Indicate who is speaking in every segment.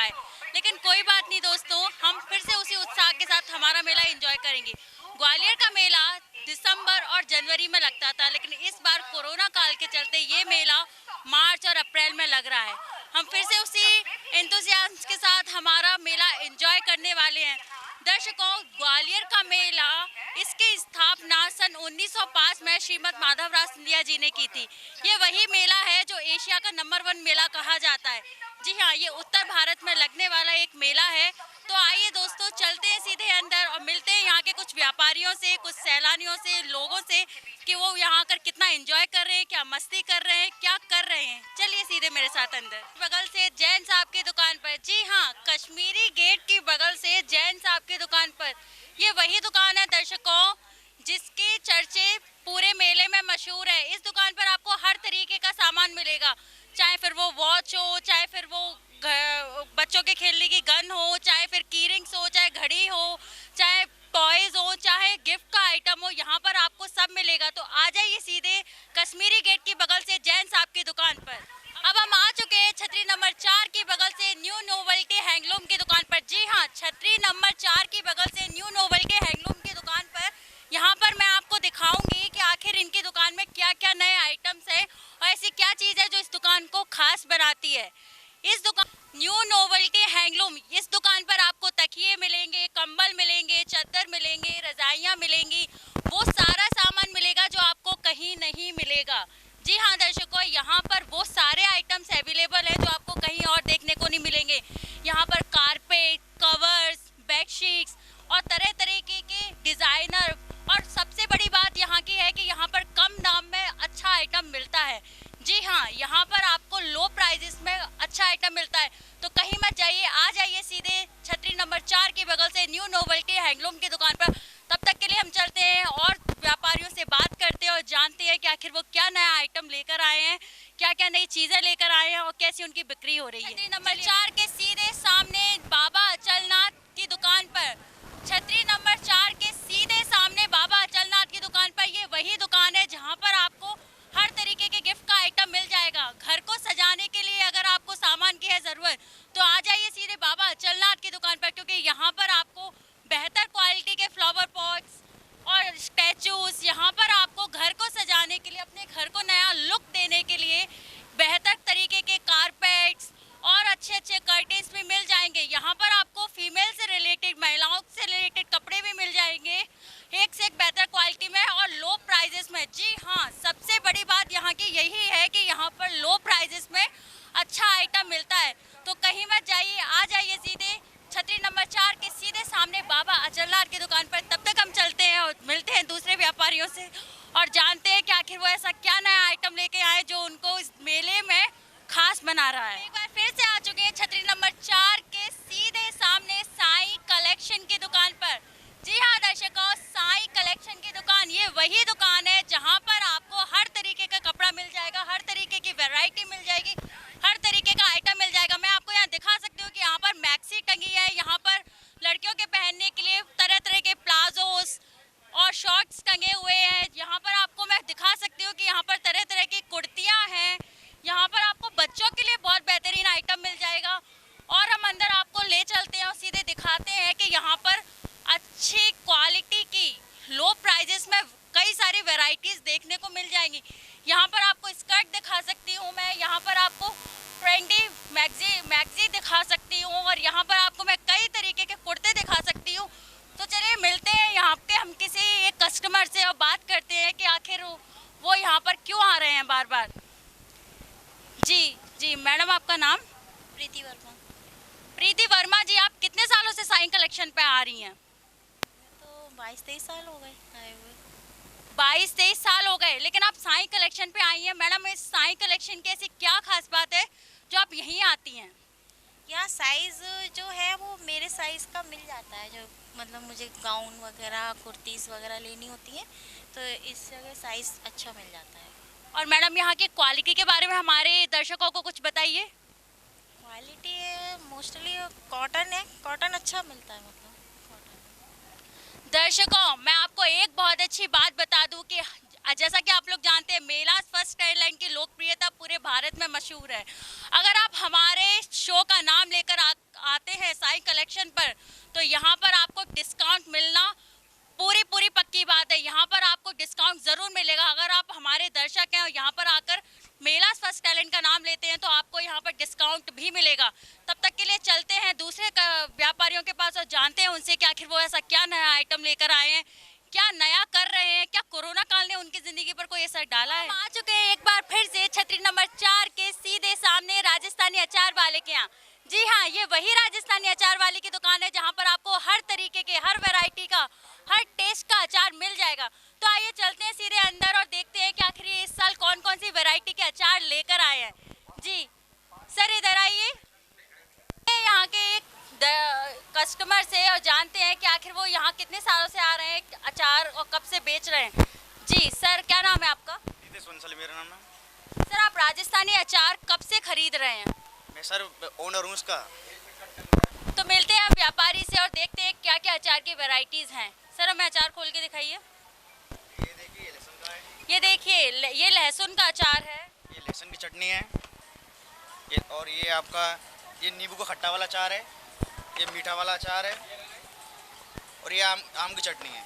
Speaker 1: पाए, लेकिन कोई बात नहीं दोस्तों, हम फिर से उसी उत्साह के साथ हमारा मेला एंजॉय करेंगे। ग्वालियर का मेला दिसंबर और जनवरी में लगता था, लेकिन इस बार कोरोना काल के चलते ये मेला मार्च और अप्रैल में लग रहा है। हम फिर से उसी एंथुसियाज्म के साथ हमारा मेला एंजॉय करने वाले हैं। दर्शकों, ग्वालियर का मेला, इसकी स्थापना सन 1905 में श्रीमद माधवराव सिंधिया जी ने की थी। ये वही मेला है जो एशिया का नंबर 1 मेला कहा जाता है। जी हाँ, ये उत्तर भारत में लगने वाला एक मेला है। तो आइए दोस्तों, चलते हैं सीधे अंदर और मिलते हैं यहाँ के कुछ व्यापारियों से, कुछ सैलानियों से, लोगों से, कि वो यहाँ आकर कितना एंजॉय कर रहे हैं, क्या मस्ती कर रहे हैं, क्या कर रहे हैं। चलिए सीधे मेरे साथ अंदर। बगल से जैन साहब की दुकान पर, जी हाँ, कश्मीरी गेट की बगल से जैन साहब की दुकान पर, ये वही दुकान है दर्शकों जिसके चर्चे पूरे मेले में मशहूर है। इस दुकान पर आपको हर तरीके का सामान मिलेगा, चाहे फिर वो वॉच हो, चाहे फिर वो बच्चों के खेलने की गन हो, चाहे फिर कीरिंग्स हो, चाहे घड़ी हो, चाहे टॉयज हो, चाहे गिफ्ट का आइटम हो, यहाँ पर आपको सब मिलेगा। तो आ जाइए सीधे कश्मीरी गेट की बगल से जैन साहब की दुकान पर। अब हम आ चुके हैं छतरी नंबर 4 की बगल से न्यू नोवेल्टी हैंडलूम की दुकान पर। जी हाँ, छतरी नंबर 4 की बगल से न्यू नोवेल्टी हैंडलूम की दुकान पर। यहाँ पर मैं आपको दिखाऊंगी कि आखिर इनकी दुकान में क्या क्या नए आइटम्स है और ऐसी क्या चीज़ है जो इस दुकान को खास बनाती है। इस दुकान न्यू नोवेल्टी हैंडलूम, इस दुकान पर आपको तकिए मिलेंगे, कंबल मिलेंगे, चादर मिलेंगे, रजाइयाँ मिलेंगी, वो सारा सामान मिलेगा जो आपको कहीं नहीं मिलेगा। जी हाँ दर्शकों, यहाँ पर वो सारे आइटम्स अवेलेबल हैं जो आपको कहीं और देखने को नहीं मिलेंगे। यहाँ पर कारपेट, कवर्स, बेडशीट्स और तरह तरह के डिज़ाइनर, और सबसे बड़ी बात यहाँ की है कि यहाँ पर कम दाम में अच्छा आइटम मिलता है। जी हाँ, यहाँ पर आपको लो प्राइजेस में अच्छा आइटम मिलता है। तो कहीं मत जाइए, आ जाइए सीधे छतरी नंबर 4 की बगल से न्यू नोवेल्टी हैंडलूम की दुकान पर। तब तक के लिए हम चलते हैं और व्यापारियों से बात करते हैं और जानते हैं कि आखिर वो क्या नया आइटम लेकर आए हैं, क्या क्या नई चीज़ें लेकर आए हैं और कैसी उनकी बिक्री हो रही है। छतरी नंबर 4 के सीधे सामने बाबा अचलनाथ की दुकान पर, छतरी नंबर 4 के सीधे सामने बाबा अचलनाथ की दुकान पर, ये वही दुकान है जहाँ पर आपको हर तरीके के गिफ्ट का आइटम मिल जाएगा। घर को सजाने के लिए अगर आपको सामान की है ज़रूरत, तो आ जाइए सीधे बाबा अचलनाथ की दुकान पर, क्योंकि यहाँ पर आपको बेहतर क्वालिटी के फ्लावर पॉट्स और स्टैचूज, यहाँ पर आपको घर को सजाने के लिए, अपने घर को नया लुक देने के लिए बेहतर तरीके के कारपेट्स और अच्छे अच्छे कर्टेन्स भी मिल जाएंगे। यहाँ पर आपको फीमेल से रिलेटेड, महिलाओं से रिलेटेड कपड़े भी मिल जाएंगे, एक से एक बेहतर क्वालिटी में और लो प्राइजेस में। जी हाँ, सबसे बड़ी बात यहाँ की यही है कि यहाँ पर लो प्राइजेस में अच्छा आइटम मिलता है। तो कहीं मत जाइए, आ जाइए सीधे छतरी नंबर 4 के सीधे सामने बाबा अचलनाथ की दुकान पर। तब तक हम चलते हैं और मिलते हैं दूसरे व्यापारियों से और जानते हैं कि आखिर वो ऐसा क्या नया आइटम लेके आए जो उनको इस मेले में खास बना रहा है। एक बार फिर से आ चुके हैं छतरी नंबर 4 के सीधे सामने साईं कलेक्शन की दुकान पर। जी हाँ दर्शकों, साईं कलेक्शन की दुकान, ये वही दुकान है जहाँ पर आपको हर तरीके का कपड़ा मिल जाएगा, हर तरीके की वैरायटी मिल जाएगी, हर तरीके का आइटम मिल जाएगा। मैं आपको यहाँ दिखा सकती हूँ कि यहाँ पर मैक्सी टंगी है, यहाँ पर लड़कियों के पहनने के लिए तरह तरह के प्लाजोस और शॉर्ट्स टंगे हुए हैं। यहाँ पर आपको मैं दिखा सकती हूँ कि यहाँ पर तरह तरह की कुर्तियाँ हैं। यहाँ पर आपको बच्चों के लिए बहुत बेहतरीन आइटम मिल जाएगा। और हम अंदर आपको ले चलते हैं और सीधे दिखाते हैं कि यहाँ पर अच्छी क्वालिटी की लो प्राइजेस में कई सारी वैरायटीज़ देखने को मिल जाएंगी। यहाँ पर आपको स्कर्ट दिखा सकती हूँ मैं, यहाँ पर आपको ट्रेंडी मैगजी दिखा सकती हूँ और यहाँ पर आपको मैं कई तरीके के कुर्ते दिखा सकती हूँ। तो चलिए मिलते हैं यहाँ पे हम किसी एक कस्टमर से और बात करते हैं कि आखिर वो यहाँ पर क्यों आ रहे हैं बार बार। जी जी मैडम, आपका नाम?
Speaker 2: प्रीति वर्मा।
Speaker 1: प्रीति वर्मा जी, आप कितने सालों से साईं कलेक्शन पे आ रही हैं?
Speaker 2: तो 22-23 साल हो गए आए हुए।
Speaker 1: 22-23 साल हो गए, लेकिन आप साईं कलेक्शन पे आई हैं। मैडम, इस साईं कलेक्शन की ऐसी क्या खास बात है जो आप यहीं आती हैं?
Speaker 2: यहाँ साइज़ जो है वो मेरे साइज़ का मिल जाता है, जो मतलब मुझे गाउन वगैरह कुर्तीज़ वगैरह लेनी होती है तो इस जगह साइज़ अच्छा मिल जाता है।
Speaker 1: और मैडम, यहाँ की क्वालिटी के बारे में हमारे दर्शकों को कुछ बताइए।
Speaker 2: क्वालिटी है मोस्टली कॉटन है, कॉटन अच्छा मिलता है, मतलब कॉटन।
Speaker 1: दर्शकों, मैं आपको एक बहुत अच्छी बात बता दूं कि जैसा कि आप लोग जानते हैं, मेला फर्स्ट एयरलाइन की लोकप्रियता पूरे भारत में मशहूर है। अगर आप हमारे शो का नाम लेकर ये वही राजस्थानी अचार वाली की दुकान है जहाँ पर आपको हर तरीके के, हर वैरायटी का, हर टेस्ट का अचार मिल जाएगा। तो आइए चलते हैं सीधे अंदर और देखते हैं कि आखिर ये इस साल कौन कौन सी वैरायटी के अचार लेकर आए हैं। जी सर इधर आइए, यहाँ के एक कस्टमर से और जानते हैं कि आखिर वो यहाँ कितने सालों से आ रहे हैं अचार और कब से बेच रहे हैं। जी सर क्या नाम है आपका?
Speaker 3: मेरा नाम है।
Speaker 1: सर आप राजस्थानी अचार कब से खरीद रहे हैं?
Speaker 3: मैं सर ओनर हूँ इसका।
Speaker 1: तो मिलते हैं अब व्यापारी से और देखते हैं क्या क्या अचार की वैरायटीज हैं। सर हमें अचार खोल के दिखाइए।
Speaker 3: ये देखिए लहसुन का है।
Speaker 1: ये देखिए ये लहसुन का अचार है।
Speaker 3: ये लहसुन की चटनी है। ये और ये आपका ये नींबू का खट्टा वाला अचार है। ये मीठा वाला अचार है और ये आम की चटनी है।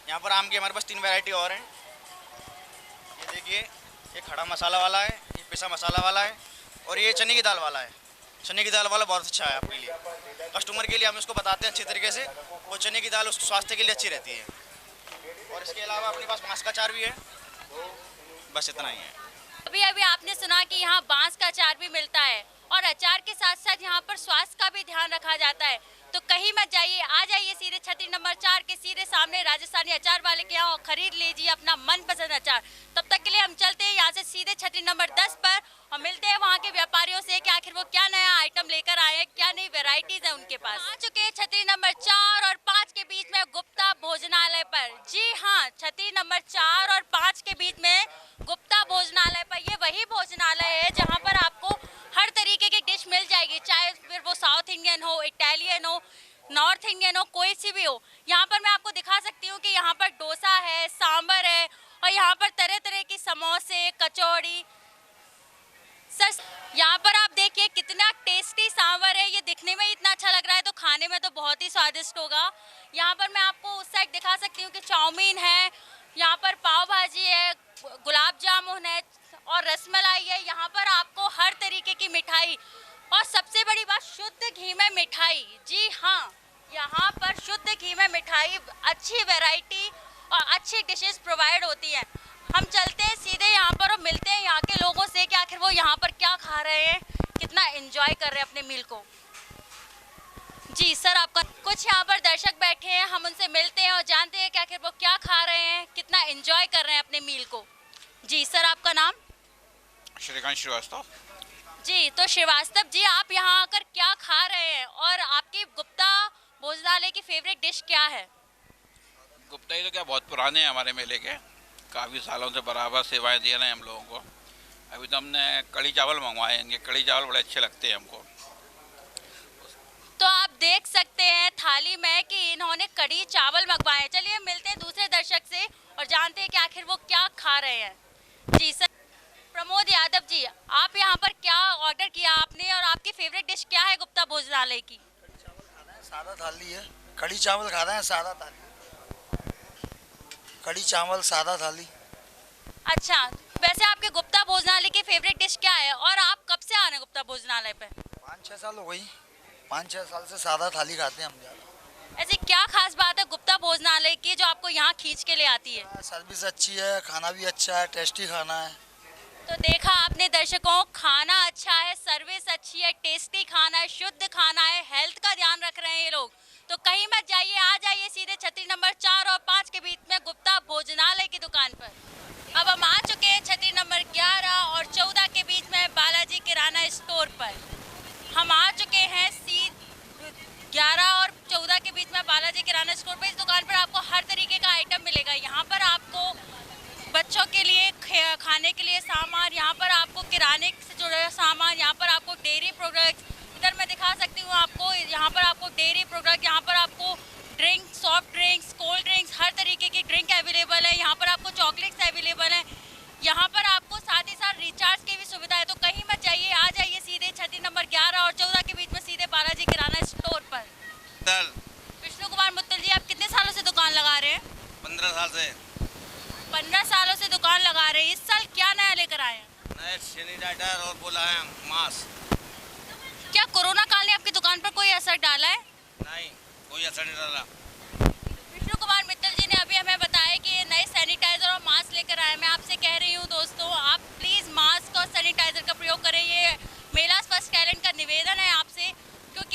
Speaker 3: यहाँ पर आम की हमारे पास 3 वैरायटी और हैं। ये देखिए ये खड़ा मसाला वाला है, ये पिसा मसाला वाला है और ये चने की दाल वाला है। चने की दाल वाला बहुत अच्छा है आपके लिए, कस्टमर के लिए हम इसको बताते हैं अच्छी तरीके से। वो चने की दाल उसके स्वास्थ्य के लिए अच्छी रहती है। और इसके अलावा अपने पास बांस का अचार भी है। बस इतना ही है।
Speaker 1: अभी अभी आपने सुना कि यहाँ बांस का अचार भी मिलता है और अचार के साथ साथ यहाँ पर स्वास्थ्य का भी ध्यान रखा जाता है। तो कहीं मत जाइए, आ जाइए सीधे छतरी नंबर 4 के सीधे सामने राजस्थानी अचार वाले के यहाँ और खरीद लीजिए अपना मनपसंद अचार। तब तक के लिए हम चलते हैं यहाँ से सीधे छतरी नंबर 10 पर और मिलते हैं वहाँ के व्यापारियों से कि आखिर वो क्या नया आइटम लेकर आए हैं, क्या नई वेराइटीज है उनके पास। आ चुके हैं छतरी नंबर 4 और 5 के बीच में गुप्ता भोजनालय पर। जी हाँ, छतरी नंबर 4 और 5 के बीच में गुप्ता भोजनालय पर। ये वही भोजनालय है जहाँ पर आपको हर तरीके की डिश मिल जाएगी, चाहे फिर वो साउथ इंडियन हो, इटालियन हो, नॉर्थ इंडियन हो, कोई सी भी हो। यहाँ पर मैं आपको दिखा सकती हूँ कि यहाँ पर डोसा है, सांबर है और यहाँ पर तरह तरह की समोसे, कचौड़ी। सर यहाँ पर आप देखिए कितना टेस्टी सांबर है। ये दिखने में इतना अच्छा लग रहा है तो खाने में तो बहुत ही स्वादिष्ट होगा। यहाँ पर मैं आपको उस साइड दिखा सकती हूँ कि चाउमीन है, यहाँ पर पाव भाजी है, गुलाब जामुन है और रसमलाई है। यहाँ पर आपको हर तरीके की मिठाई और सबसे बड़ी बात शुद्ध घी में मिठाई। जी हाँ, यहाँ पर शुद्ध घी में मिठाई, अच्छी वैरायटी और अच्छी डिशेस प्रोवाइड होती हैं। हम चलते हैं सीधे यहाँ पर और मिलते हैं यहाँ के लोगों से कि आखिर वो यहाँ पर क्या खा रहे हैं, कितना एंजॉय कर रहे हैं अपने मील को। जी सर आपका कुछ यहाँ पर दर्शक बैठे हैं, हम उनसे मिलते हैं और जानते हैं कि आखिर वो क्या खा रहे हैं, कितना एंजॉय कर रहे हैं अपने मील को। जी सर आपका नाम?
Speaker 4: श्रीकांत श्रीवास्तव।
Speaker 1: जी तो श्रीवास्तव जी आप यहाँ आकर क्या खा रहे हैं और आपकी गुप्ता भोजनालय की फेवरेट डिश क्या है?
Speaker 4: गुप्ता ही तो क्या बहुत पुराने हैं हमारे मेले के, काफ़ी सालों से बराबर सेवाएं दे रहे हैं हम लोगों को। अभी तो हमने कढ़ी चावल मंगवाए हैं, कढ़ी चावल बड़े अच्छे लगते हैं हमको।
Speaker 1: तो आप देख सकते हैं थाली में कि इन्होंने कढ़ी चावल मंगवाए। चलिए मिलते हैं दूसरे दर्शक से और जानते हैं कि आखिर वो क्या खा रहे हैं। जी सर प्रमोद यादव जी, आप यहाँ पर क्या ऑर्डर किया आपने और आपकी फेवरेट डिश क्या है गुप्ता भोजनालय की?
Speaker 5: सादा थाली है, कढ़ी चावल खा रहे हैं, सादा थाली, कढ़ी चावल सादा थाली।
Speaker 1: अच्छा, वैसे आपके गुप्ता भोजनालय की फेवरेट डिश क्या है और आप कब से आ रहे हैं गुप्ता भोजनालय पे?
Speaker 5: 5-6 साल हो गई, 5-6 साल से सादा थाली खाते हैं हम ज़्यादा।
Speaker 1: ऐसी क्या खास बात है गुप्ता भोजनालय की जो आपको यहाँ खींच के ले आती है?
Speaker 5: सर्विस अच्छी है, खाना भी अच्छा है, टेस्टी खाना है।
Speaker 1: तो देखा आपने दर्शकों, खाना अच्छा है, सर्विस अच्छी है, टेस्टी खाना है, शुद्ध खाना है, हेल्थ का ध्यान रख रहे हैं ये लोग। तो कहीं मत जाइए, आ जाइए सीधे छतरी नंबर 4 और 5 के बीच में गुप्ता भोजनालय की दुकान पर। अब हम आ चुके हैं छतरी नंबर 11 और 14 के बीच में बालाजी किराना स्टोर पर। हम आ चुके हैं 11 और 14 के बीच में बालाजी किराना स्टोर पर। इस दुकान पर आपको हर तरीके का आइटम मिलेगा। यहाँ पर आपको बच्चों के लिए खाने के लिए सामान, यहाँ पर आपको किराने से जुड़े हुए सामान, यहाँ पर आपको डेयरी प्रोडक्ट्स, इधर मैं दिखा सकती हूँ आपको, यहाँ पर आपको डेयरी प्रोडक्ट, यहाँ पर आपको drink, soft drinks, cold drinks, हर तरीके की ड्रिंक अवेलेबल है। यहाँ पर आपको चॉकलेट्स अवेलेबल हैं। यहाँ पर आपको साथ ही साथ रिचार्ज की भी सुविधा है। तो कहीं मत जाइए, आ जाइए सीधे छतरी नंबर 11 और 14 के बीच में सीधे बालाजी किराना स्टोर पर। विष्णु कुमार मुत्तल जी, आप कितने सालों से दुकान लगा रहे हैं?
Speaker 3: 15 साल से।
Speaker 1: 15 सालों से दुकान लगा रहे हैं। इस साल क्या नया लेकर आए हैं?
Speaker 3: नए सैनिटाइजर और बोला है मास्क।
Speaker 1: क्या कोरोना काल ने आपकी दुकान पर कोई असर डाला है?
Speaker 3: नहीं, कोई असर नहीं डाला।
Speaker 1: विष्णु कुमार मित्तल जी ने अभी हमें बताया कि ये नए सैनिटाइजर और मास्क लेकर आए। मैं आपसे कह रही हूँ दोस्तों, आप प्लीज़ मास्क और सैनिटाइजर का प्रयोग करें। ये मेला फर्स्ट टैलेंट का निवेदन है आपसे, क्योंकि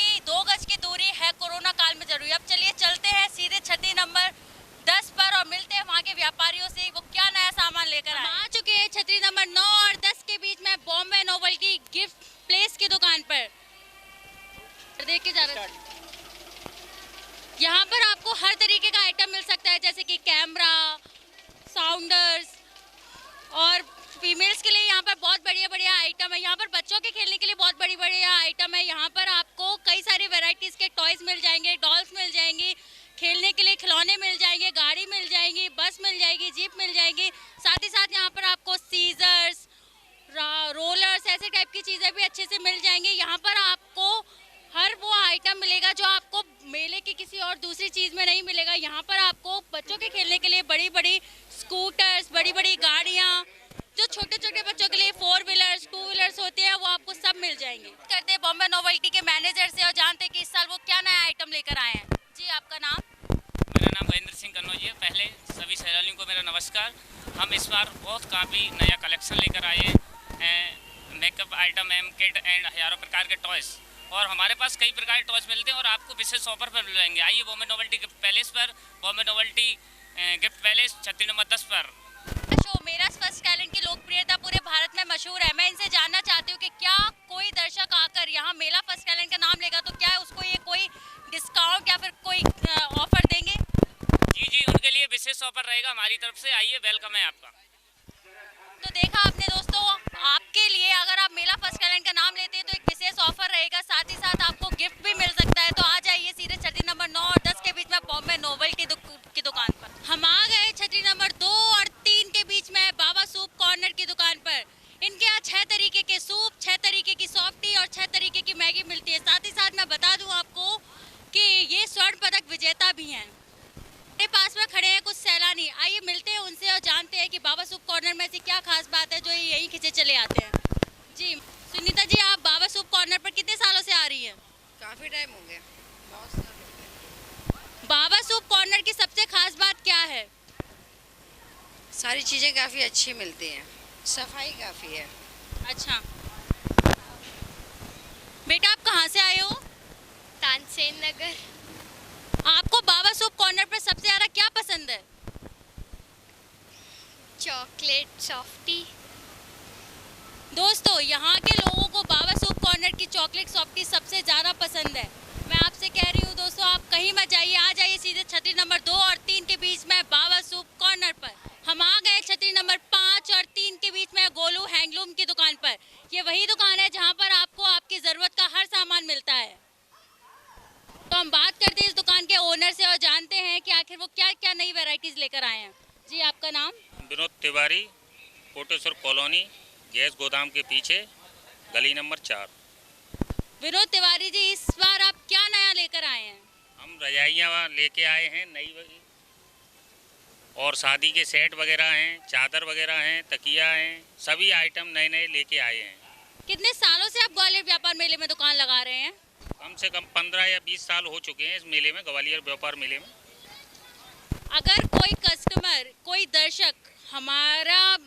Speaker 1: यहाँ पर बच्चों के खेलने के लिए बहुत बड़ी बड़ी आइटम है। यहाँ पर आपको कई सारी वैरायटीज के टॉयज मिल जाएंगे, डॉल्स मिल जाएंगी, खेलने के लिए खिलौने मिल जाएंगे, गाड़ी मिल जाएगी, बस मिल जाएगी, जीप मिल जाएगी। साथ ही साथ यहाँ पर आपको सीजर्स, रोलर्स, ऐसे टाइप की चीज़ें भी अच्छे से मिल जाएंगी। यहाँ पर आपको हर वो आइटम मिलेगा जो आपको मेले की किसी और दूसरी चीज़ में नहीं मिलेगा। यहाँ पर आपको बच्चों के खेलने के लिए बड़ी बड़ी स्कूटर्स, बड़ी बड़ी गाड़ियाँ, जो छोटे छोटे बच्चों के लिए 4 व्हीलर्स, 2 व्हीलर्स होते हैं, वो आपको सब मिल जाएंगे। करते हैं बॉम्बे नोवेल्टी के मैनेजर से और जानते हैं कि इस साल वो क्या नया आइटम लेकर आए हैं। जी, आपका नाम?
Speaker 6: मेरा नाम महेंद्र सिंह कन्नौजी है। पहले सभी सैलानियों को मेरा नमस्कार। हम इस बार बहुत काफ़ी नया कलेक्शन लेकर आए हैं, मेकअप आइटम, किट एंड हज़ारों प्रकार के टॉयज़, और हमारे पास कई प्रकार के टॉयज़ मिलते हैं और आपको विशेष ऑफर पर मिल जाएंगे। आइए बॉम्बे नोवेल्टी गिफ्ट पैलेस पर, बॉम्बे नोवेल्टी गिफ्ट पैलेस छतरी नंबर 10 पर।
Speaker 1: शो मेरा फर्स्ट टैलेंट की लोकप्रियता पूरे भारत में मशहूर है। मैं इनसे जानना चाहती हूँ कि क्या कोई दर्शक आकर यहाँ मेरा फर्स्ट टैलेंट का नाम लेगा तो क्या उसको ये कोई डिस्काउंट या फिर कोई ऑफर देंगे?
Speaker 6: जी, उनके लिए विशेष ऑफर रहेगा हमारी तरफ से। आइए, वेलकम है आपका।
Speaker 1: तो देखा आपने दोस्तों, आपके लिए अगर आप मेला फर्स्ट टैलेंट का नाम लेते हैं तो एक विशेष ऑफर रहेगा, साथ ही साथ आपको गिफ्ट भी मिल सकता है। तो आ जाइए सीधे छतरी नंबर 9 और 10 के बीच में बॉम्बे नोवेल्टी की दुकान पर। हम आ गए छतरी नंबर 2 और 3 के बीच में बाबा सूप कॉर्नर की दुकान पर। इनके यहाँ 6 तरीके के सूप, 6 तरीके की सॉफ्ट टी और 6 तरीके की मैगी मिलती है। साथ ही साथ मैं बता दूं आपको कि ये स्वर्ण पदक विजेता भी हैं। मेरे पास में खड़े हैं कुछ सैलानी, आइए मिलते हैं उनसे और जानते हैं कि बाबा सूप कॉर्नर में ऐसी क्या खास बात है जो ये यहीं खींचे चले आते हैं। जी सुनीता जी, आप बाबा सूप कॉर्नर पर कितने सालों से आ रही हैं?
Speaker 7: काफ़ी टाइम हो गया, बहुत साल हो गए।
Speaker 1: बाबा सूप कॉर्नर की सबसे खास बात क्या है?
Speaker 7: सारी चीज़ें काफ़ी अच्छी मिलती हैं, सफाई काफ़ी है।
Speaker 1: अच्छा बेटा, आप कहाँ से आए हो?
Speaker 8: तानसेन नगर।
Speaker 1: आपको बाबा सूप कॉर्नर पर सबसे ज़्यादा क्या पसंद है?
Speaker 8: Chocolate softy.
Speaker 1: दोस्तों, यहाँ के लोगों को बाबा सूप कॉर्नर की चॉकलेट सॉफ्टी सबसे ज़्यादा पसंद है। मैं आपसे कह रही हूँ दोस्तों, आप कहीं मत जाइए, आ जाइए सीधे छतरी नंबर 2 और 3 के बीच में बाबा सूप कॉर्नर पर। हम आ गए छतरी नंबर 5 और 3 के बीच में गोलू हैंडलूम की दुकान पर। ये वही दुकान है जहाँ पर आपको आपकी ज़रूरत का हर सामान मिलता है। तो हम बात करते हैं इस दुकान के ओनर से और जानते हैं कि आखिर वो क्या क्या नई वैरायटीज़ लेकर आए हैं। जी, आपका नाम?
Speaker 9: विनोद तिवारी, कोटेश्वर कॉलोनी, गैस गोदाम के पीछे, गली नंबर 4।
Speaker 1: विनोद तिवारी जी, इस बार आप क्या नया लेकर आए हैं?
Speaker 9: हम रजाइयाँ लेके आए हैं नई, और शादी के सेट वगैरह हैं, चादर वगैरह हैं, तकिया हैं, सभी आइटम नए नए लेके आए हैं।
Speaker 1: कितने सालों से आप ग्वालियर व्यापार मेले में दुकान लगा रहे हैं?
Speaker 9: कम से कम 15 या 20 साल हो चुके हैं इस मेले में, ग्वालियर व्यापार मेले में।
Speaker 1: अगर कोई कस्टमर, कोई दर्शक हमारा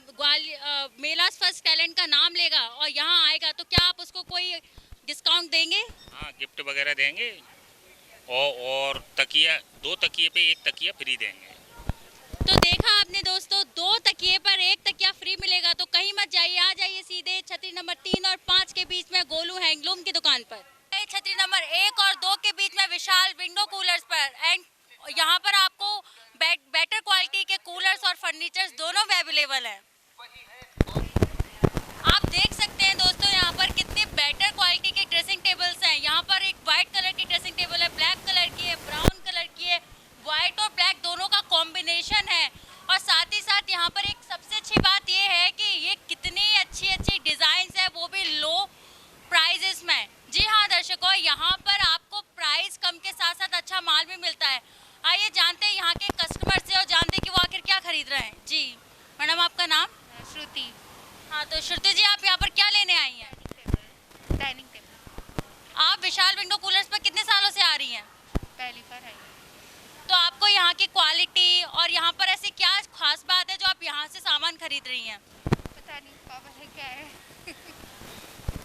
Speaker 1: मेला फर्स्ट टैलेंट का नाम लेगा और यहाँ आएगा तो क्या आप उसको कोई डिस्काउंट देंगे?
Speaker 9: हाँ, गिफ्ट वगैरह देंगे, और तकिया, 2 तकिए पे 1 तकिया फ्री देंगे।
Speaker 1: तो देखा आपने दोस्तों, 2 तकिए पर 1 तकिया फ्री मिलेगा। तो कहीं मत जाइए, आ जाइए सीधे छतरी नंबर 3 और 5 के बीच में गोलू हैंडलूम की दुकान पर। छतरी नंबर 1 और 2 के बीच में विशाल विंडो कूलर्स पर, एंड यहाँ पर आपको बेटर क्वालिटी के कूलर्स और फर्नीचर्स दोनों अवेलेबल हैं। आप देख सकते हैं दोस्तों, यहाँ पर कितने बेटर क्वालिटी के ड्रेसिंग टेबल्स हैं। यहाँ पर एक वाइट कलर की ड्रेसिंग टेबल है, ब्लैक कलर की है, ब्राउन कलर की है, वाइट और ब्लैक दोनों का कॉम्बिनेशन है। और साथ ही साथ यहाँ पर एक सबसे अच्छी बात ये है कि ये कितनी अच्छी अच्छी डिज़ाइंस है, वो भी लो प्राइजेस में। जी हाँ दर्शकों, यहाँ पर आपको प्राइस कम के साथ साथ अच्छा माल भी मिलता है। आइए जानते हैं यहाँ के कस्टमर से और जानते हैं कि वो आखिर क्या खरीद रहे हैं। जी मैडम, आपका नाम?
Speaker 8: श्रुति।
Speaker 1: हाँ, तो श्रुति जी, आप यहाँ पर क्या लेने आई हैं?
Speaker 8: Dining table.
Speaker 1: आप विशाल विंडो कूलर्स पर कितने सालों से आ रही हैं?
Speaker 8: पहली बार आई।
Speaker 1: तो आपको यहाँ की क्वालिटी और यहाँ पर ऐसी क्या खास बात है जो आप यहाँ से सामान खरीद रही हैं?
Speaker 8: पता नहीं पावर है क्या है।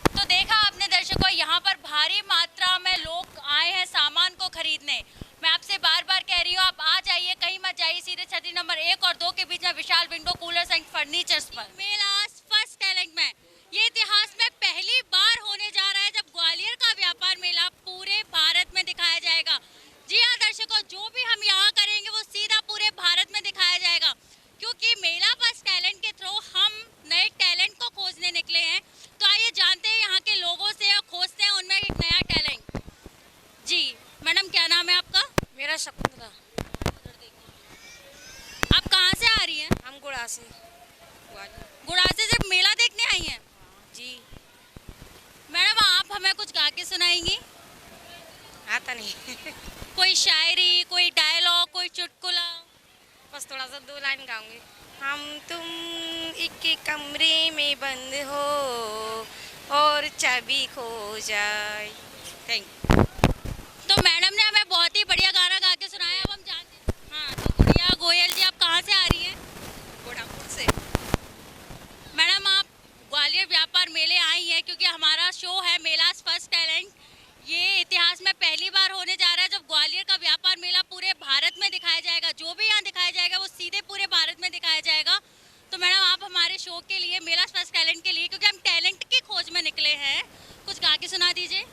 Speaker 1: तो देखा आपने दर्शकों, यहाँ पर भारी मात्रा में लोग आए हैं सामान को खरीदने। मैं आपसे बार बार कह रही हूँ, आप आ जाइए, कहीं मत जाइए, सीधे छतरी नंबर 1 और 2 के बीच में विशाल विंडो कूलर्स एंड फर्नीचर्स पर। मेला फर्स्ट टैलेंट में ये इतिहास में पहली बार होने जा रहा है जब ग्वालियर का व्यापार मेला पूरे भारत में दिखाया जाएगा। जी हाँ दर्शकों, जो भी हम यहाँ करेंगे वो सीधा पूरे भारत में दिखाया जाएगा, क्योंकि मेला फर्स्ट टैलेंट के थ्रू हम नए टैलेंट को खोजने निकले हैं। तो आइए गुड़ासे से मेला देखने आई हैं?
Speaker 7: जी।
Speaker 1: मैडम आप हमें कुछ गा के सुनाएंगी?
Speaker 7: आता नहीं।
Speaker 1: कोई शायरी, कोई डायलॉग, कोई चुटकुला?
Speaker 7: बस थोड़ा सा 2 लाइन गाऊंगी। हम तुम एक कमरे में बंद हो और चाबी खो जाए। Thank you.
Speaker 1: तो मैडम ने हमें बहुत ही बढ़िया गाना गा के सुनाया। अब हम जानते हैं, हाँ, तो गुड़िया गोयल जी आप कहाँ से आ रही हैं?
Speaker 7: गोडापुर से।
Speaker 1: मैडम आप ग्वालियर व्यापार मेले आई हैं क्योंकि हमारा शो है मेलास फर्स्ट टैलेंट। ये इतिहास में पहली बार होने जा रहा है जब ग्वालियर का व्यापार मेला पूरे भारत में दिखाया जाएगा। जो भी यहाँ दिखाया जाएगा वो सीधे पूरे भारत में दिखाया जाएगा। तो मैडम आप हमारे शो के लिए, मेलास फर्स्ट टैलेंट के लिए, क्योंकि हम टैलेंट की खोज में निकले हैं, कुछ गा के सुना दीजिए।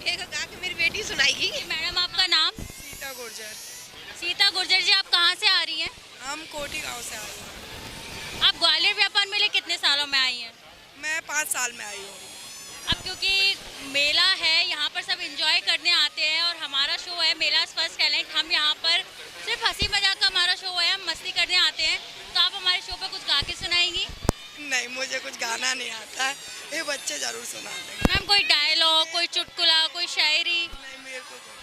Speaker 7: गा के मेरी बेटी सुनाएगी।
Speaker 1: मैडम आपका नाम?
Speaker 7: सीता गुर्जर।
Speaker 1: सीता गुर्जर जी आप कहाँ से आ रही हैं?
Speaker 7: हम कोठी गांव से आ रहे हैं।
Speaker 1: आप ग्वालियर व्यापार मेले कितने सालों में आई हैं?
Speaker 7: मैं 5 साल में आई हूँ।
Speaker 1: अब क्योंकि मेला है, यहाँ पर सब एंजॉय करने आते हैं और हमारा शो है मेलास फर्स्ट टैलेंट। हम यहाँ पर सिर्फ हंसी मजाक का हमारा शो है, हम मस्ती करने आते हैं। तो आप हमारे शो पे कुछ गा के सुनाएंगी?
Speaker 7: नहीं, मुझे कुछ गाना नहीं आता है। ये बच्चे जरूर सुना देंगे।
Speaker 1: मैम कोई डायलॉग, कोई चुटकुला, कोई शायरी?
Speaker 7: नहीं, मेरे को
Speaker 3: पूरे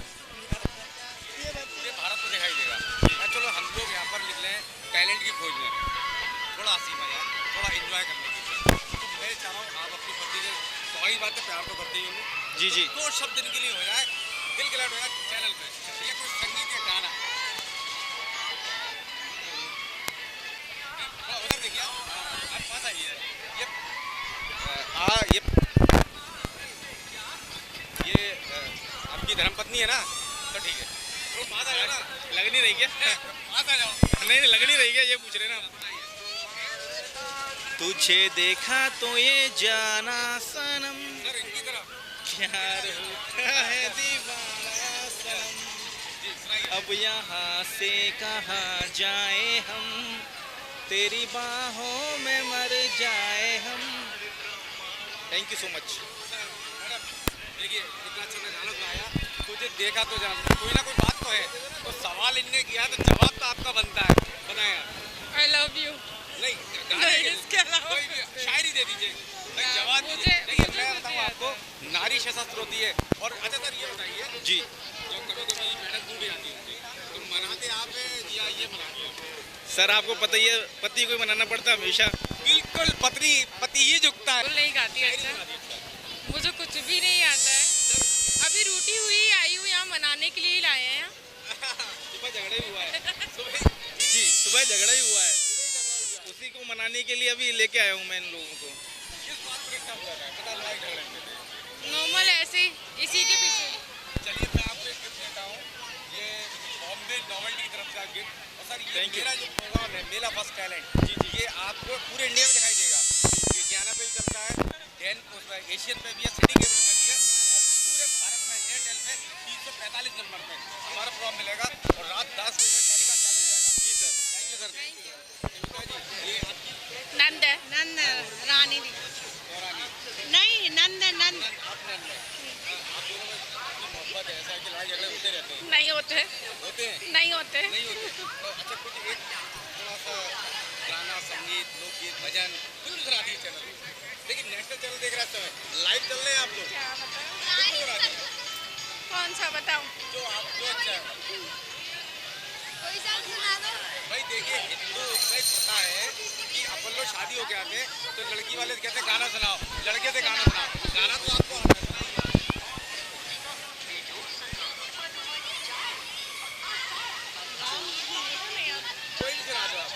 Speaker 3: भारत को दिखाई देगा। चलो हम लोग यहाँ पर निकले हैं टैलेंट की खोज में, थोड़ा हंसी मजाक, थोड़ा एंजॉय करने के लिए। तो मैं चाह रहा हूँ आप अपनी पत्नी से सवाई बात है, प्यार तो करते ही होंगे। जी जी। 2 शब्द इनके लिए हो जाए, दिल के लाड हो जाए चैनल पे, ये कोई संगीत या गाना। उधर देखिए आप पास आइए। ये आपकी धर्मपत्नी है ना, तो ठीक है। तो पास आ जाओ ना, लग नहीं रही क्या? पास आ जाओ। नहीं लग नहीं रही क्या, ये पूछ रहे ना। तुझे देखा तो ये जाना सनम, प्यार होता है दीवाना सनम, अब यहाँ से कहाँ जाए हम, तेरी बाहों में मर जाए हम। Thank you so much. देखिए इतना अच्छा गाना गाया, तुझे देखा तो जाना, कोई ना कोई बात तो है। तो सवाल इनने किया तो जवाब तो आपका बनता है, बताएं आप।
Speaker 7: I love you।
Speaker 3: नहीं,
Speaker 7: इसके अलावा
Speaker 3: कोई शायरी दे दीजिए। जवाब दीजिए। देखिए मैं बताऊँ आपको, नारी सशस्त्र होती है। और अच्छा सर ये बताइए जी, जो कभी कभी मैडम दूध आती होंगी तो मनाते आप हैं या ये मनाती हैं? सर आपको पता ही है, पति को मनाना पड़ता है हमेशा। बिल्कुल, पति ही झुकता है।
Speaker 7: नहीं गाती अच्छा, मुझे कुछ भी नहीं आता है। अभी रूठी हुई आई हूँ, यहाँ मनाने के लिए लाए हैं।
Speaker 3: सुबह झगड़ा ही हुआ है। जी सुबह झगड़ा ही हुआ है, उसी को मनाने के लिए अभी लेके आया हूँ मैं इन लोगों को। किस बात पर इतना हो रहा है, पता लगा झगड़े में?
Speaker 7: नॉर्मल ऐसे इसी के पीछे।
Speaker 3: चलिए मैं आपको एक गिफ्ट देता हूँ, ये बॉम्बे नॉवेल्टी की तरफ से गिफ्ट। और सर ये मेरा जो प्रोग्राम है मेला फर्स्ट टैलेंट, जी ये आपको पूरे इंडिया में दिखाई देगा। ये ज्ञाना पे भी चलता है, एशियन पे भी है, सिटी केबल पे भी है, और पूरे भारत में एयरटेल पे 345 नंबर पे हमारा प्रोग्राम मिलेगा। और रात 10 बजे टेलीकास्ट चालू हो जाएगा। जी सर, थैंक यू सर। ये आपकी
Speaker 7: नंद रानी नहीं, नंद
Speaker 3: आप दोनों में मोहब्बत है, ऐसा है कि लड़ाई झगड़े होते रहते हैं?
Speaker 7: नहीं होते हैं।
Speaker 3: नहीं होते। तो अच्छा कुछ एक थोड़ा सा गाना, संगीत, लोकगीत, भजन कुछ करा दिए चैनल। लेकिन नेशनल चैनल देख रहा है, लाइव चल रहे हैं आप लोग।
Speaker 7: कौन सा बताऊं?
Speaker 3: जो अच्छा है
Speaker 7: कोई सा सुना दो।
Speaker 3: भाई। देखिए हिंदू में प्रथा है कि अपन लोग शादी हो के आते हैं तो लड़की वाले कहते हैं गाना सुनाओ, लड़के से गाना सुनाओ। गाना तो आपको आता है, कोई भी सुना दो आप।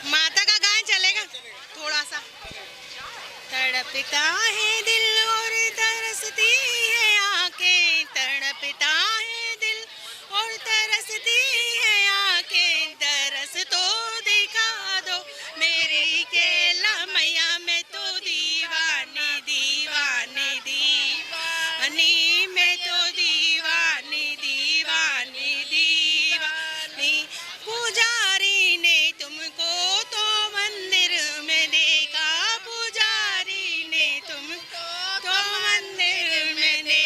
Speaker 7: माता का गाना चलेगा थोड़ा सा। तड़पता है दिल और तरसती है आंखें, तड़पता है दिल और तरसती है आंखें, तरस तो दिखा दो मेरी केला मैया, मैं तो दीवानी दीवानी दीवानी, मैं तो दीवानी दीवानी दीवानी। पुजारी ने तुमको तो मंदिर में देखा, पुजारी ने तुमको तो मंदिर में देखा।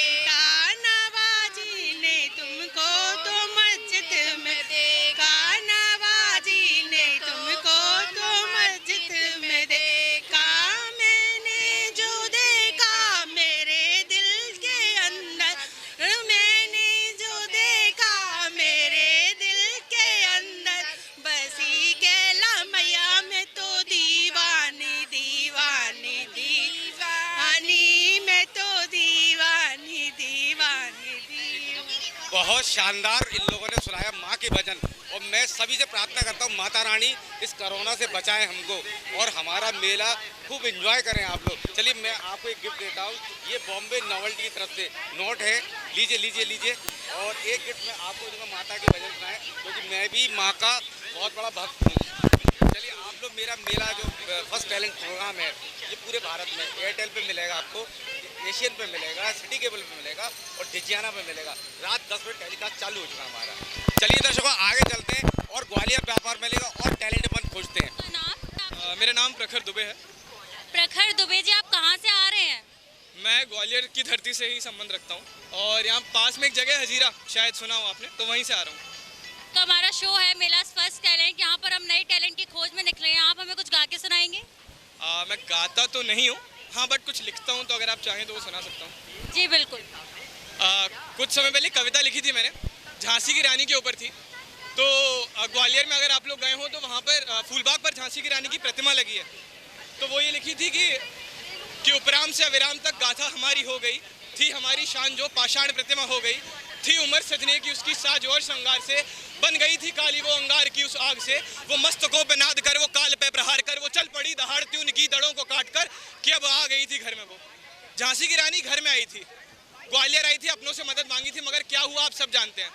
Speaker 10: बहुत शानदार इन लोगों ने सुनाया माँ के भजन। और मैं सभी से प्रार्थना करता हूँ माता रानी इस कोरोना से बचाएं हमको और हमारा मेला खूब एंजॉय करें आप लोग। चलिए मैं आपको एक गिफ्ट देता हूँ, ये बॉम्बे नॉवेल्टी की तरफ से नोट है, लीजिए लीजिए लीजिए। और एक गिफ्ट मैं आपको दूंगा माता के भजन सुनाएं, क्योंकि मैं भी माँ का बहुत बड़ा भक्त हूँ। चलिए आप लोग मेरा मेला जो फर्स्ट टैलेंट प्रोग्राम है ये पूरे भारत में एयरटेल पे मिलेगा, आपको एशियन पे मिलेगा, सिटी केबल पे मिलेगा और डिजियाना पे मिलेगा। रात 10 बजे टेलीकास्ट चालू हो चुका हमारा। चलिए दर्शकों आगे चलते हैं और ग्वालियर व्यापार मेलेगा और टैलेंट अपन खोजते हैं।
Speaker 11: मेरा नाम प्रखर दुबे है।
Speaker 1: प्रखर दुबे जी, आप कहाँ से आ रहे हैं?
Speaker 11: मैं ग्वालियर की धरती से ही संबंध रखता हूँ और यहाँ पास में एक जगह है हजीरा, शायद सुना हो आपने, तो वहीं से आ रहा हूँ।
Speaker 1: तो हमारा शो है मेला फर्स्ट टैलेंट, यहाँ पर हम नए टैलेंट की खोज में निकले हैं। आप हमें कुछ गा के सुनाएंगे?
Speaker 11: मैं गाता तो नहीं हूँ, हाँ बट कुछ लिखता हूँ, तो अगर आप चाहें तो वो सुना सकता हूँ।
Speaker 1: जी बिल्कुल।
Speaker 11: कुछ समय पहले कविता लिखी थी मैंने, झांसी की रानी के ऊपर थी। तो ग्वालियर में अगर आप लोग गए हो तो वहाँ पर फूलबाग पर झांसी की रानी की प्रतिमा लगी है। तो वो ये लिखी थी कि उपराम से अविराम तक गाथा हमारी हो गई थी, हमारी शान जो पाषाण प्रतिमा हो गई थी, उम्र सजने की उसकी साज और श्रृंगार से बन गई थी काली वो अंगार की उस आग से, वो मस्तकों पे नाद कर, वो काल पे प्रहार कर, वो चल पड़ी दहाड़ती उन गीदड़ों को काट कर, कि अब आ गई थी घर में। वो झांसी की रानी घर में आई थी, ग्वालियर आई थी, अपनों से मदद मांगी थी, मगर क्या हुआ आप सब जानते हैं।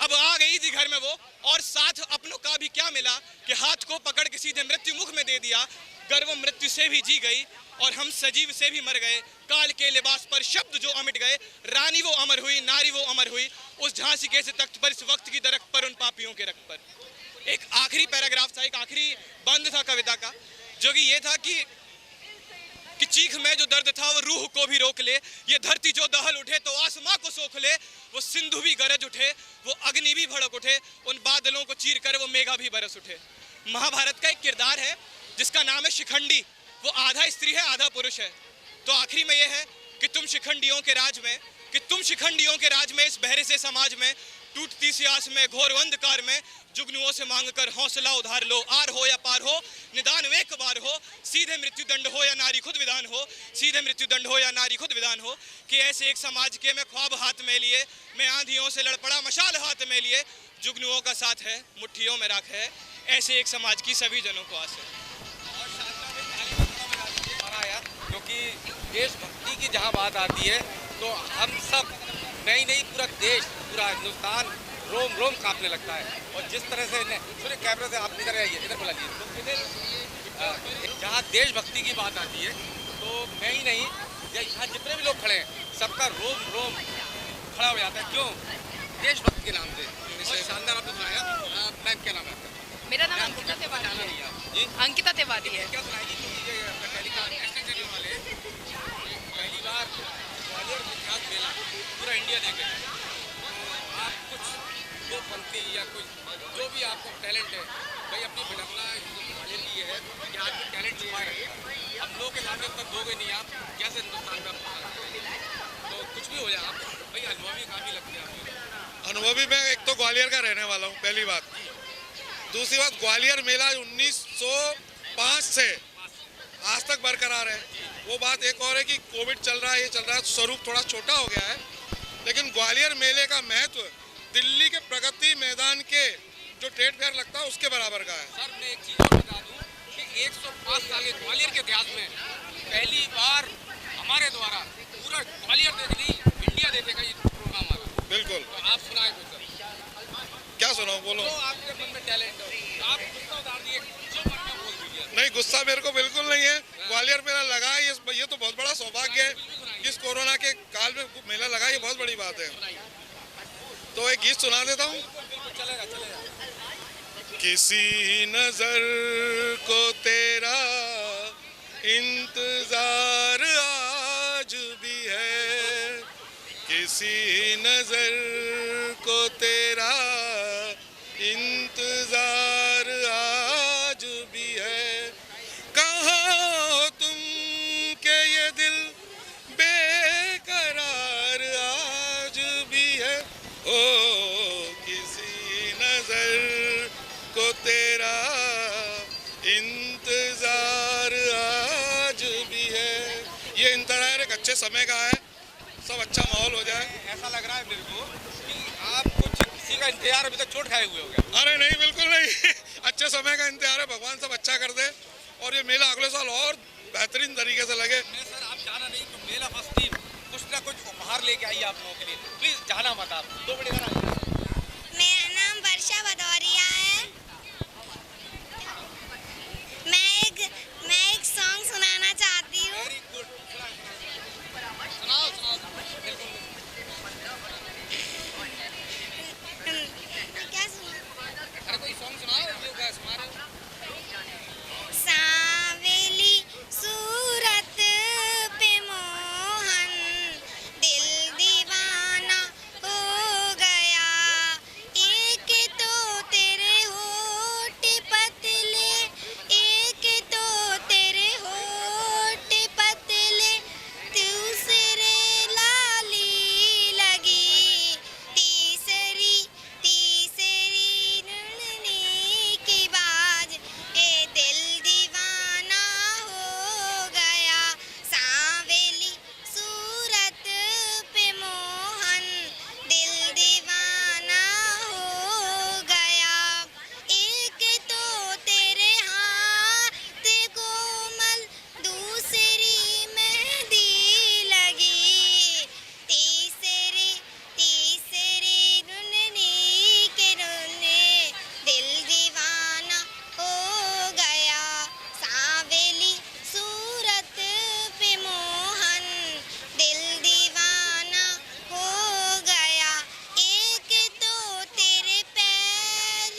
Speaker 11: अब आ गई थी घर में वो, और साथ अपनों का भी क्या मिला कि हाथ को पकड़ के सीधे मृत्यु मुख में दे दिया। गर वो मृत्यु से भी जी गई और हम सजीव से भी मर गए, काल के लिबास पर शब्द जो अमिट गए, रानी वो अमर हुई, नारी वो अमर हुई, उस झांसी के से तख्त पर, इस वक्त की दरख्त पर, उन पापियों के रक्त पर। एक आखिरी पैराग्राफ था, एक आखिरी बंद था कविता का, जो कि ये था कि चीख में जो दर्द था वो रूह को भी रोक ले, ये धरती जो दहल उठे तो आसमां को सोख ले, वो सिंधु भी गरज उठे, वो अग्नि भी भड़क उठे, उन बादलों को चीर कर वो मेघा भी बरस उठे। महाभारत का एक किरदार है जिसका नाम है शिखंडी, वो आधा स्त्री है आधा पुरुष है। तो आखिरी में ये है कि तुम शिखंडियों के राज में, कि तुम शिखंडियों के राज में, इस बहरे से समाज में, टूटती सी आस में, घोर अंधकार में, जुगनुओं से मांग कर हौसला उधार लो, आर हो या पार हो, निदान एक बार हो, सीधे मृत्यु दंड हो या नारी खुद विधान हो, सीधे मृत्यु दंड हो या नारी खुद विधान हो। कि ऐसे एक समाज के मैं ख्वाब हाथ में लिए, मैं आंधियों से लड़ पड़ा मशाल हाथ में लिए, जुगनुओं का साथ है मुट्ठियों में राख है, ऐसे एक समाज की सभी जनों को आस है।
Speaker 10: क्योंकि देशभक्ति की जहाँ बात आती है तो हम सब नहीं पूरा देश, पूरा हिंदुस्तान रोम रोम कांपने लगता है। और जिस तरह से सुनिए, कैमरे से आप इधर आइए, इधर बुला लीजिए। जहाँ देशभक्ति की बात आती है तो मैं ही नहीं, यहाँ जितने भी लोग खड़े हैं सबका रोम रोम खड़ा हो जाता है। क्यों? देशभक्ति के नाम से। और शानदार आपने सुनाया। मैम क्या नाम है आपका?
Speaker 7: मेरा नाम अंकिता तिवारी है। अंकिता तिवारी है।
Speaker 10: क्या सुनाएगी? पहली बार ग्वालियर विख्यात मेला पूरा इंडिया देखे, आप कुछ दो पंक्ति या कुछ जो भी आपको टैलेंट है, भाई अपनी विडम्बना ग्वालियर की ये है कि आज भी टैलेंट छुपा है। अब लोगों के सामने तक दोगे नहीं आप, कैसे हिंदुस्तान में तो कुछ भी हो जाए आप भाई अनुभवी काफ़ी लगते हैं आपको।
Speaker 12: अनुभवी मैं एक तो ग्वालियर का रहने वाला हूँ, पहली बात। दूसरी बात, ग्वालियर मेला 1905 से आज तक बरकरार है। वो बात एक और है कि कोविड चल रहा है, ये चल रहा है, स्वरूप थोड़ा छोटा हो गया है, लेकिन ग्वालियर मेले का महत्व दिल्ली के प्रगति मैदान के जो ट्रेड फेयर लगता है उसके बराबर का है।
Speaker 10: सर मैं एक चीज़ और बता दूँ कि 105 साल के ग्वालियर के इतिहास में पहली बार हमारे द्वारा पूरा ग्वालियर देख ली, इंडिया देखेगा ये प्रोग्राम हमारा।
Speaker 12: बिल्कुल।
Speaker 10: तो आप सुनाए कुछ सर।
Speaker 12: क्या सुनाऊँ? बोलो।
Speaker 10: तो आपके मन में टैलेंट हो, आप गुस्सा उतार दिए, जो मन में बोल दीजिए।
Speaker 12: नहीं, गुस्सा मेरे को बिल्कुल नहीं है। ग्वालियर मेला लगा है, ये तो बहुत बड़ा सौभाग्य है। इस कोरोना के काल में मेला लगा, ये बहुत बड़ी बात है। तो एक गीत सुना देता हूँ।
Speaker 10: चलेगा चलेगा।
Speaker 12: किसी नजर को तेरा इंतजार आज भी है, किसी नजर को तेरा इंतजार आज भी है। कहाँ हो तुम के ये दिल बेकरार आज भी है। ओ किसी नजर को तेरा इंतजार आज भी है। ये इंतजार एक अच्छे समय का है, सब अच्छा माहौल हो जाए।
Speaker 10: ऐसा लग रहा है मेरे को कि आप कुछ किसी का इंतजार अभी तक चोट खाए हुए हो गया।
Speaker 12: अरे नहीं, बिल्कुल नहीं। अच्छे समय का इंतजार है, भगवान सब अच्छा कर दे और ये मेला अगले साल और बेहतरीन तरीके से लगे।
Speaker 10: सर आप जाना नहीं तो मेला फर्स्ट टीम कुछ ना कुछ उपहार लेके आई आप लोगों के लिए, प्लीज जाना मत आप 2 मिनट का।
Speaker 13: मेरा नाम वर्षा भदौरिया है। मैं एक सॉन्ग सुनाना चाहती हूँ। क्या
Speaker 10: अरे कोई सॉन्ग सुनाओ।
Speaker 13: सांवली सूरत पे मोहन दिल दीवाना हो गया। एक तो तेरे होठ पतले, एक तो तेरे होठ पतले, दूसरे लाली लगी, तीसरी नुननी की बाज, ए दिल दीवाना हो गया। सांवली सूरत पे मोहन दिल दीवाना हो गया। एक तो तेरे हाथ कोमल, दूसरी मेहंदी लगी, तीसरी नुननी के नुने, दिल दीवाना हो गया। सांवली सूरत पे मोहन दिल दीवाना हो गया। एक तो तेरे पैर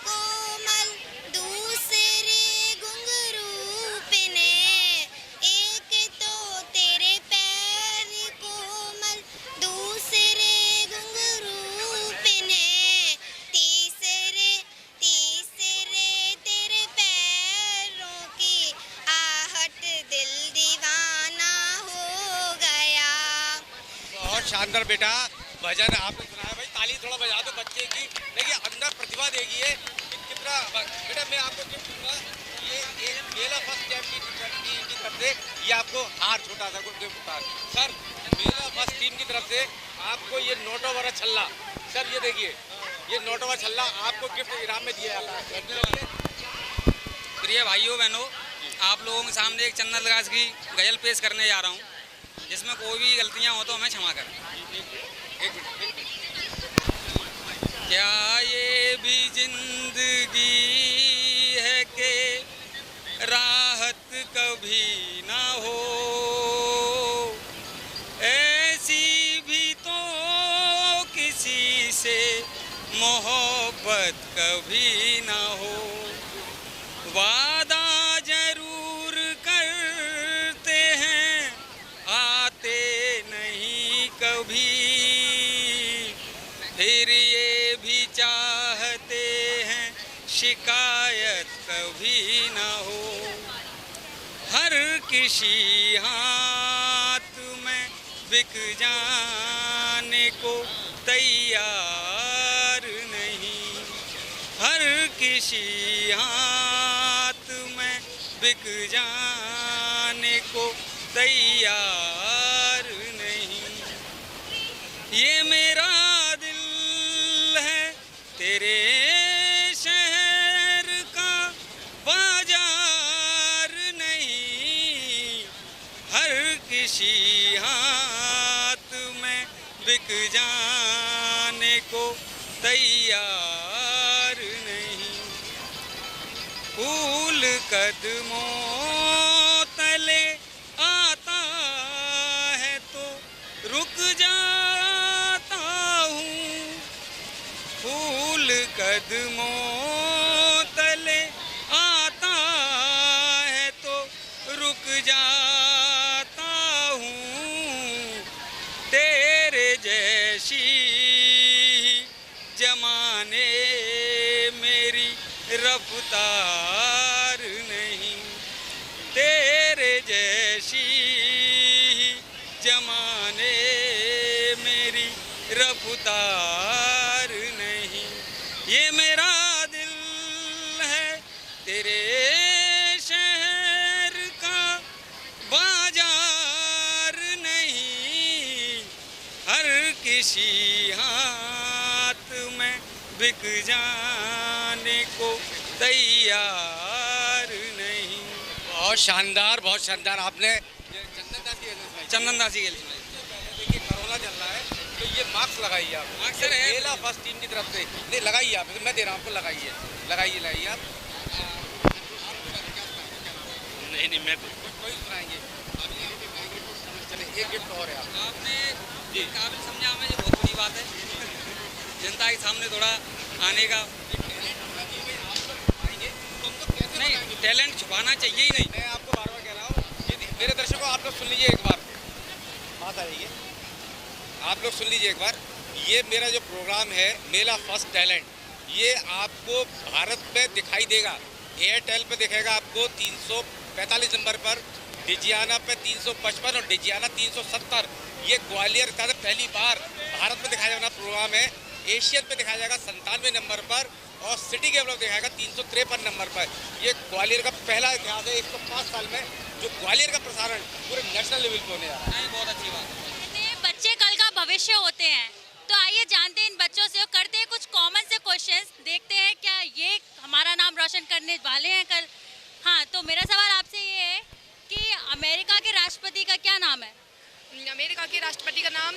Speaker 13: कोमल, दूसरे घुंघरू पहने, एक तो तेरे पैर कोमल, दूसरे घुंघरू पहने, तीसरे तेरे पैरों की आहट, दिल दीवाना हो गया।
Speaker 10: बहुत शानदार बेटा भजन आपने सुनाया भाई, ताली थोड़ा बजा दो बच्चे की। देखिए अंदर प्रतिभा देखिए कि कितना। बेटा मैं आपको गिफ्ट दूंगा, ये मेला फर्स्ट टाइम की तरफ से ये आपको हार छोटा सा गिफ्ट था सर। मेला फर्स्ट टीम की तरफ से आपको ये नोटों वाला छल्ला, सर ये देखिए ये नोटों वाला छल्ला आपको गिफ्ट इनाम में दिया जाता है।
Speaker 14: प्रिय भाइयों बहनों, आप लोगों के सामने एक चंदन दास की गजल पेश करने जा रहा हूँ, जिसमें कोई भी गलतियाँ हो तो हमें क्षमा करें। क्या ये भी जिंदगी है कि राहत कभी ना हो, ऐसी भी तो किसी से मोहब्बत कभी ना हो। वादा जरूर करते हैं, आते नहीं कभी, फिर ये भी चाहते हैं शिकायत कभी ना हो। हर किसी हाथ में बिक जाने को तैयार नहीं, हर किसी हाथ में बिक जाने को तैयार नहीं। ये मेरा दिल है तेरे शहर का बाजार नहीं, हर किसी हाथ में बिक जाने को तैयार नहीं। फूल कदमों तले आता है तो रुक जाता हूँ, फूल कदमों तले आता है तो रुक जाता हूँ। तेरे जैसी जमाने मेरी रफ्तार नहीं, तेरे जैसी जमाने मेरी रफ्तार नहीं। ये मेरा दिल है तेरे शहर का बाजार नहीं, किसी हाथ में बिक जाने को तैयार नहीं।
Speaker 10: बहुत शानदार आपने
Speaker 14: चंदन दास जी के
Speaker 10: देखिए कोरोना चल रहा है तो ये मास्क लगाइए आप।
Speaker 14: मास्क सर है।
Speaker 10: मेला फर्स्ट टीम की तरफ से नहीं लगाइए आप, मैं दे रहा हूँ आपको, लगाइए आप।
Speaker 9: नहीं मैं
Speaker 10: कोई सुनाएंगे। चलिए एक गिफ्ट और है
Speaker 14: आपने काबिल समझा हमें, ये बहुत बड़ी बात है जनता के सामने थोड़ा आने का। नहीं, टैलेंट छुपाना चाहिए ही नहीं।
Speaker 10: मैं आपको बार बार कह रहा हूँ, मेरे दर्शकों आप लोग सुन लीजिए एक बार, बात आ जाइए, आप लोग सुन लीजिए एक बार। ये मेरा जो प्रोग्राम है मेला फर्स्ट टैलेंट, ये आपको भारत में दिखाई देगा। एयरटेल पे दिखेगा आपको 345 नंबर पर, डिजियाना पे 355 और डिजियाना 370। ये ग्वालियर का पहली बार भारत में दिखाया जाना प्रोग्राम है। एशियन पे दिखाया जाएगा 97 नंबर पर और सिटी केबल पे दिखाएगा 353 नंबर पर। ये ग्वालियर का पहला इतिहास है 105 साल में जो ग्वालियर का प्रसारण पूरे नेशनल लेवल पे होने जा रहा है।
Speaker 14: बहुत अच्छी बात।
Speaker 1: बच्चे कल का भविष्य होते हैं, तो आइए जानते हैं इन बच्चों से, करते हैं कुछ कॉमन से क्वेश्चंस, देखते हैं क्या ये हमारा नाम रोशन करने वाले हैं कल। हाँ, तो मेरा सवाल आपसे ये है कि अमेरिका के राष्ट्रपति का क्या नाम है?
Speaker 7: अमेरिका के राष्ट्रपति का नाम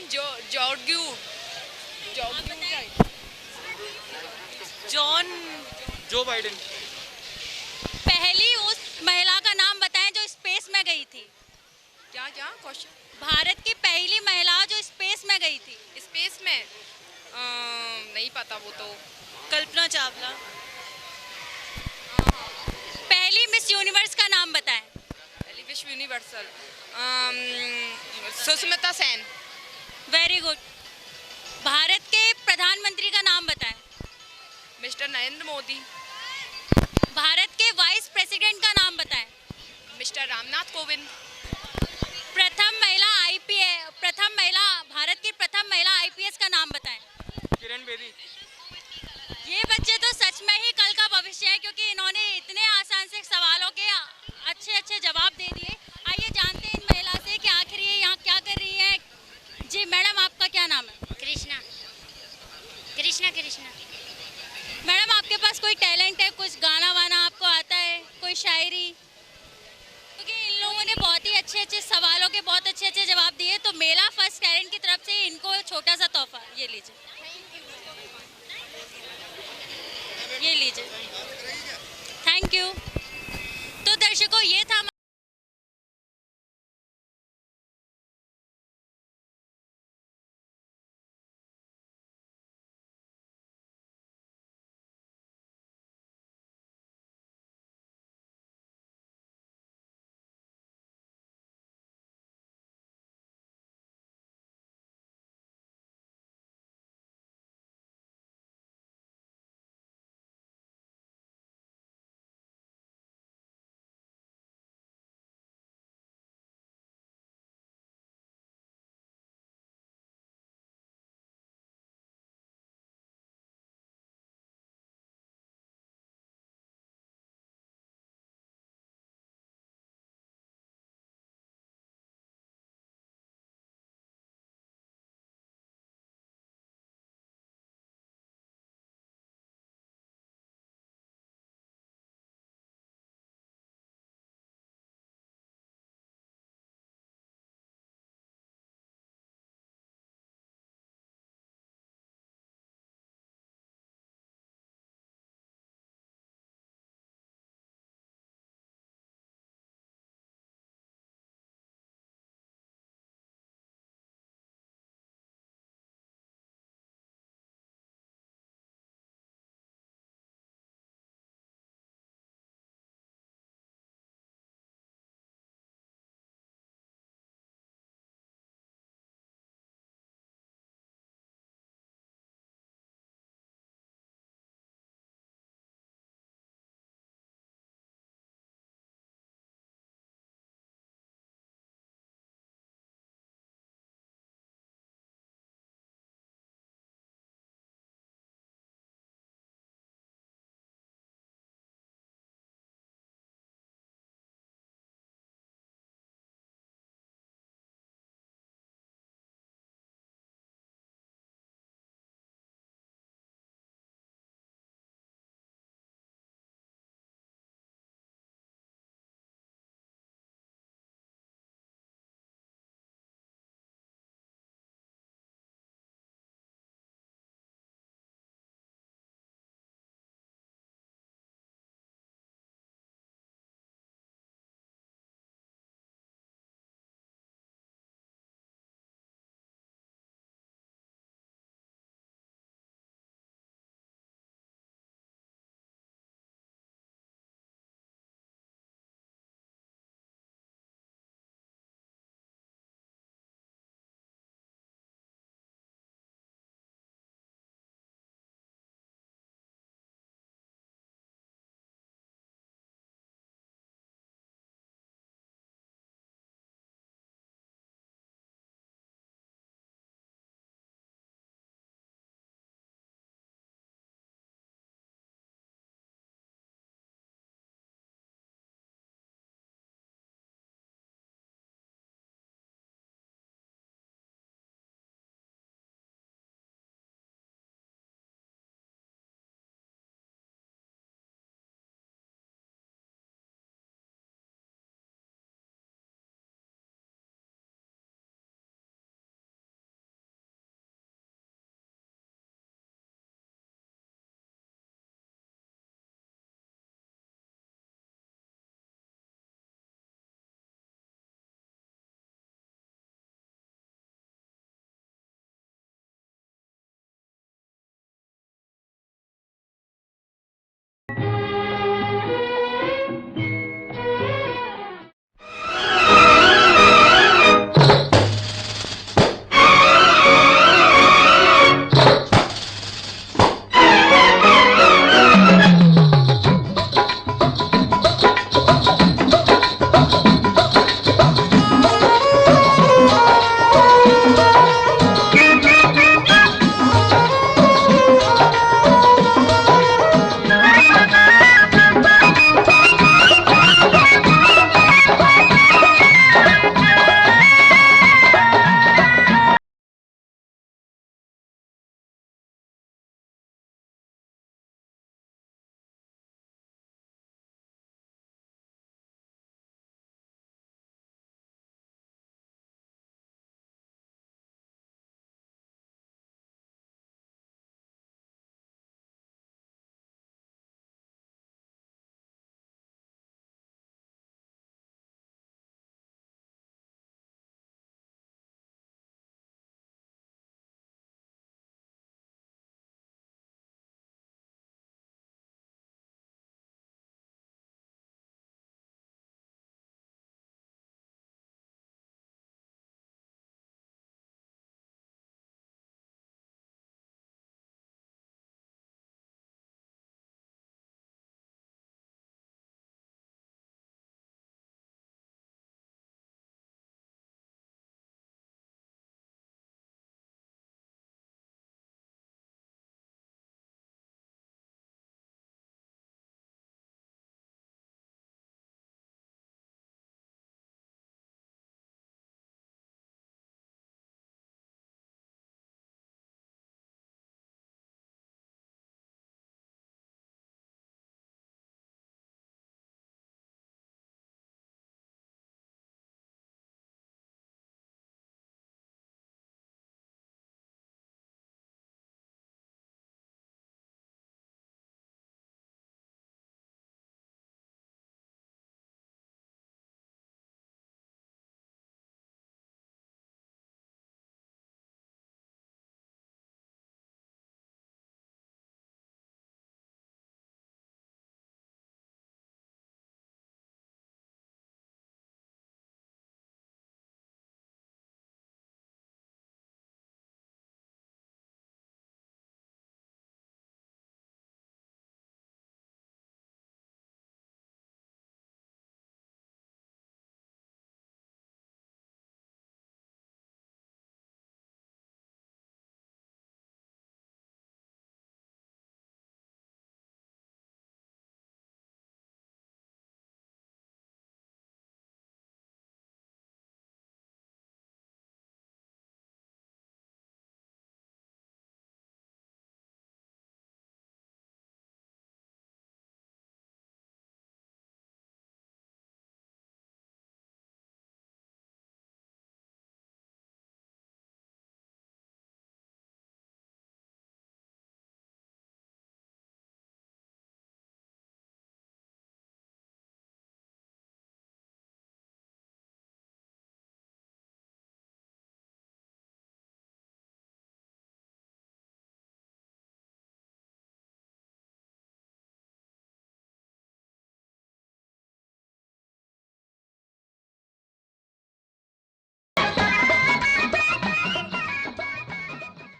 Speaker 11: जो बाइडेन।
Speaker 1: पहली उस महिला का नाम बताएं जो स्पेस में गई थी।
Speaker 7: क्या क्वेश्चन?
Speaker 1: भारत की पहली महिला जो स्पेस में गई थी।
Speaker 7: स्पेस में नहीं पता, वो तो
Speaker 1: कल्पना चावला। पहली मिस यूनिवर्स का नाम बताएं।
Speaker 7: पहली विश्व universal Sushmita Sen.
Speaker 1: Very good. Bharat के प्रधानमंत्री का नाम बताएं।
Speaker 7: मिस्टर नरेंद्र मोदी।
Speaker 1: भारत के वाइस प्रेसिडेंट का नाम बताएं।
Speaker 7: मिस्टर रामनाथ कोविंद।
Speaker 1: भारत की प्रथम महिला आईपीएस का नाम बताएं।
Speaker 11: किरण बेदी।
Speaker 1: ये बच्चे तो सच में ही कल का भविष्य है, क्योंकि इन्होंने इतने आसान से सवालों के अच्छे जवाब दे दिए। आइए जानते हैं इन महिला से कि आखिर ये यहाँ क्या कर रही है। जी मैडम, आपका क्या नाम है?
Speaker 13: कृष्णा।
Speaker 1: मैडम, आपके पास कोई टैलेंट है? कुछ गाना वाना आपको आता है? कोई शायरी? क्योंकि इन लोगों ने बहुत ही अच्छे सवालों के बहुत अच्छे जवाब दिए, तो मेला फर्स्ट टैलेंट की तरफ से इनको छोटा सा तोहफा ये लीजिए। Thank you. तो दर्शकों, ये था